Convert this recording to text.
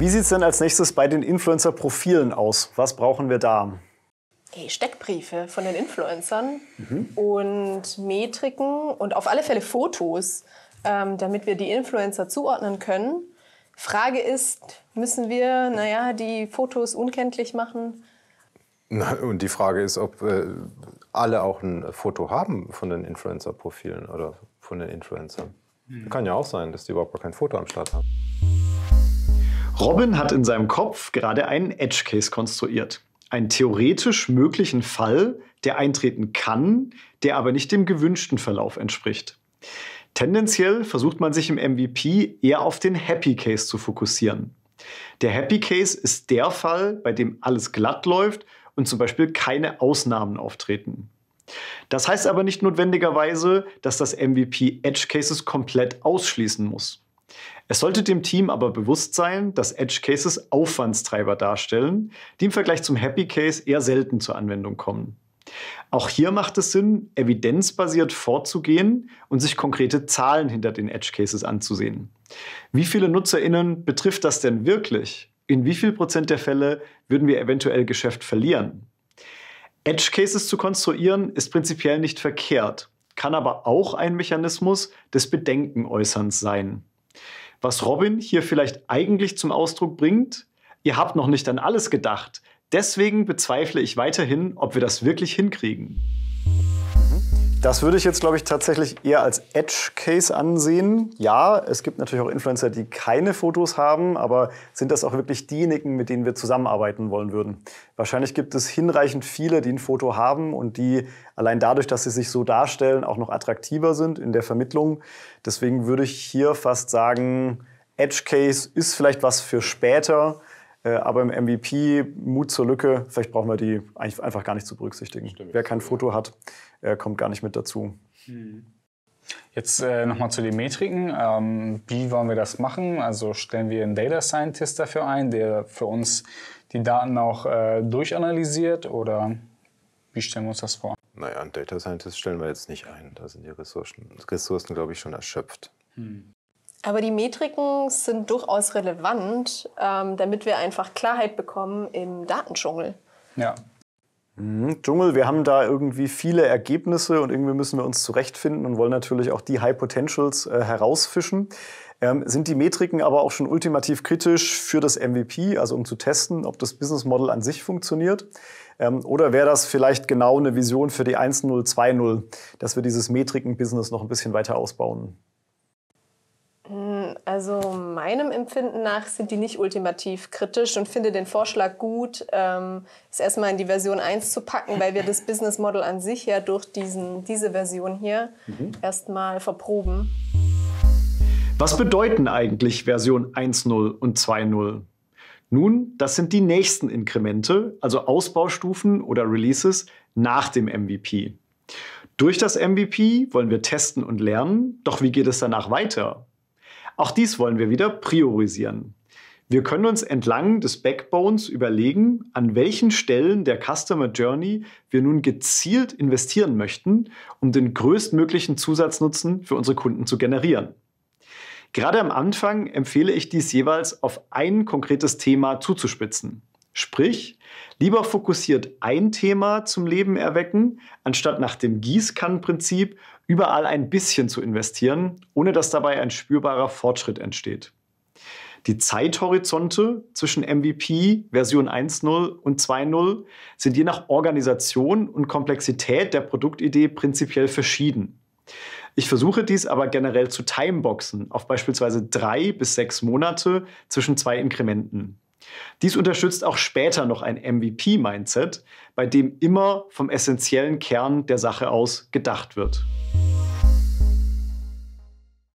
Wie sieht es denn als nächstes bei den Influencer-Profilen aus? Was brauchen wir da? Die Steckbriefe von den Influencern und Metriken und auf alle Fälle Fotos, damit wir die Influencer zuordnen können. Frage ist, müssen wir die Fotos unkenntlich machen? Und die Frage ist, ob alle auch ein Foto haben von den Influencer-Profilen oder von den Influencern. Kann ja auch sein, dass die überhaupt gar kein Foto am Start haben. Robin hat in seinem Kopf gerade einen Edge Case konstruiert. Einen theoretisch möglichen Fall, der eintreten kann, der aber nicht dem gewünschten Verlauf entspricht. Tendenziell versucht man sich im MVP eher auf den Happy Case zu fokussieren. Der Happy Case ist der Fall, bei dem alles glatt läuft und zum Beispiel keine Ausnahmen auftreten. Das heißt aber nicht notwendigerweise, dass das MVP Edge Cases komplett ausschließen muss. Es sollte dem Team aber bewusst sein, dass Edge Cases Aufwandstreiber darstellen, die im Vergleich zum Happy Case eher selten zur Anwendung kommen. Auch hier macht es Sinn, evidenzbasiert vorzugehen und sich konkrete Zahlen hinter den Edge Cases anzusehen. Wie viele NutzerInnen betrifft das denn wirklich? In wie viel Prozent der Fälle würden wir eventuell Geschäft verlieren? Edge Cases zu konstruieren ist prinzipiell nicht verkehrt, kann aber auch ein Mechanismus des Bedenkenäußerns sein. Was Robin hier vielleicht eigentlich zum Ausdruck bringt: Ihr habt noch nicht an alles gedacht. Deswegen bezweifle ich weiterhin, ob wir das wirklich hinkriegen. Das würde ich jetzt, glaube ich, tatsächlich eher als Edge-Case ansehen. Ja, es gibt natürlich auch Influencer, die keine Fotos haben, aber sind das auch wirklich diejenigen, mit denen wir zusammenarbeiten wollen würden? Wahrscheinlich gibt es hinreichend viele, die ein Foto haben und die allein dadurch, dass sie sich so darstellen, auch noch attraktiver sind in der Vermittlung. Deswegen würde ich hier fast sagen, Edge-Case ist vielleicht was für später. Aber im MVP, Mut zur Lücke, vielleicht brauchen wir die eigentlich einfach gar nicht zu berücksichtigen. Wer kein Foto hat, kommt gar nicht mit dazu. Jetzt nochmal zu den Metriken. Wie wollen wir das machen? Also stellen wir einen Data Scientist dafür ein, der für uns die Daten auch durchanalysiert? Oder wie stellen wir uns das vor? Naja, einen Data Scientist stellen wir jetzt nicht ein. Da sind die Ressourcen, glaube ich, schon erschöpft. Aber die Metriken sind durchaus relevant, damit wir einfach Klarheit bekommen im Datendschungel. Ja. Dschungel, wir haben da irgendwie viele Ergebnisse und irgendwie müssen wir uns zurechtfinden und wollen natürlich auch die High Potentials herausfischen. Sind die Metriken aber auch schon ultimativ kritisch für das MVP, also um zu testen, ob das Business Model an sich funktioniert? Oder wäre das vielleicht genau eine Vision für die 1.0, 2.0, dass wir dieses Metriken-Business noch ein bisschen weiter ausbauen? Also meinem Empfinden nach sind die nicht ultimativ kritisch und finde den Vorschlag gut, es erstmal in die Version 1 zu packen, weil wir das Business Model an sich ja durch diese Version hier erstmal verproben. Was bedeuten eigentlich Version 1.0 und 2.0? Nun, das sind die nächsten Inkremente, also Ausbaustufen oder Releases nach dem MVP. Durch das MVP wollen wir testen und lernen, doch wie geht es danach weiter? Auch dies wollen wir wieder priorisieren. Wir können uns entlang des Backbones überlegen, an welchen Stellen der Customer Journey wir nun gezielt investieren möchten, um den größtmöglichen Zusatznutzen für unsere Kunden zu generieren. Gerade am Anfang empfehle ich dies jeweils auf ein konkretes Thema zuzuspitzen. Sprich, lieber fokussiert ein Thema zum Leben erwecken, anstatt nach dem Gießkannenprinzip überall ein bisschen zu investieren, ohne dass dabei ein spürbarer Fortschritt entsteht. Die Zeithorizonte zwischen MVP, Version 1.0 und 2.0 sind je nach Organisation und Komplexität der Produktidee prinzipiell verschieden. Ich versuche dies aber generell zu timeboxen auf beispielsweise 3 bis 6 Monate zwischen 2 Inkrementen. Dies unterstützt auch später noch ein MVP-Mindset, bei dem immer vom essentiellen Kern der Sache aus gedacht wird.